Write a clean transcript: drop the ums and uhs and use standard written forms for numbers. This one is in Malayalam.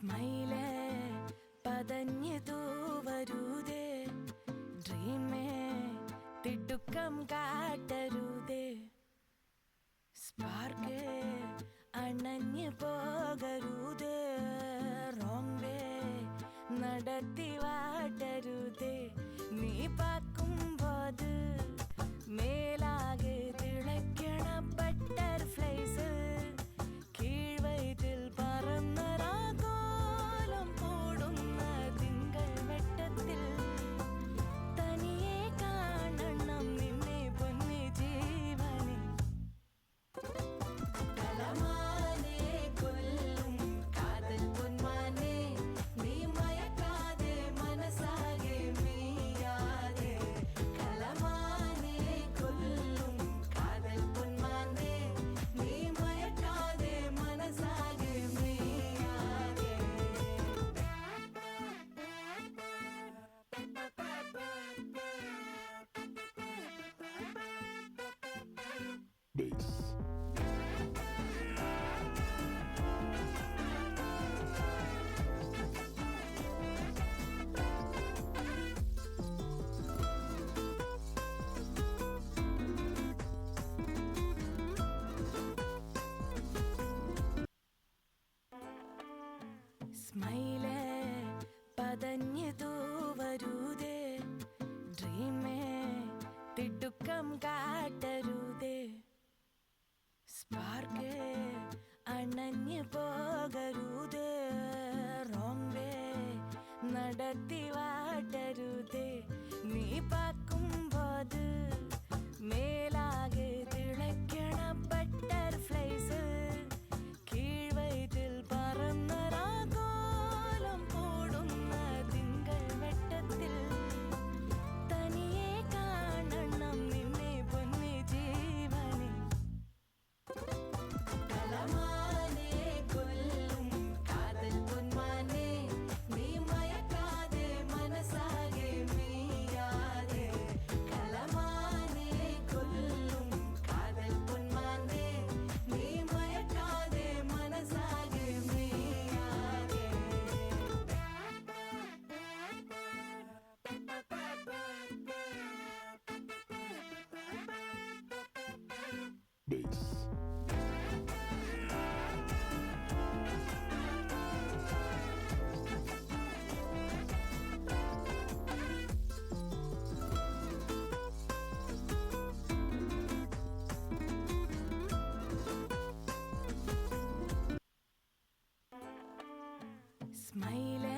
സ്മൈലേ പതഞ്ഞു തൂവരുതേ, ഡ്രീമേ തിടുക്കം കാട്ടരുതേ, സ്പാർക്ക് അണഞ്ഞു പോകരുതേ, റോങ് വേ നടത്തി വാട്ടരുതേ. നീ പാക്കുമ്പോത് മേലാകെ തിളയ്ക്കണ ബട്ടർഫ്ലൈസ്, കീഴ്വയറ്റിൽ പറന്നരാഗോലം കൂടുന്ന തിങ്കൾ വെട്ടത്തിൽ തനിയെ കാണണം നിന്നെ പൊന്നു ജീവനെ. കലമാനെ കൊല്ലും കാതൽ പൊന്മാനെ, നീ മയക്കാതെ മനസ്സാകെ മെയ്യാതെ. കലമാനെ കൊല്ലും കാതൽ പൊന്മാനെ, നീ മയക്കാതെ മനസ്സാകെ മെയ്യാതെ. Bass. സ്മൈലേ പതഞ്ഞു തൂവരുതേ, ഡ്രീമേ തിടുക്കം കാട്ടരുതേ, സ്പാർക്ക് അണഞ്ഞു പോകരുതേ, റോങ് വേ നടത്തി വാട്ടരുതേ. നീ പാക്കുമ്പോത് മേലാകെ തിളയ്ക്കണ ബട്ടർഫ്ലൈസ്, കീഴ്വയറ്റിൽ പറന്നരാഗോലം കൂടുന്ന തിങ്കൾ വെട്ടത്തിൽ തനിയെ കാണണം നിന്നെ പൊന്നു ജീവനെ. കലമാനെ കൊല്ലും കാതൽ പൊന്മാനെ, നീ മയക്കാതെ മനസ്സാകെ മെയ്യാതെ. കലമാനെ കൊല്ലും കാതൽ പൊന്മാനെ, നീ മയക്കാതെ മനസ്സാകെ മെയ്യാതെ. Bass. സ്മൈലേ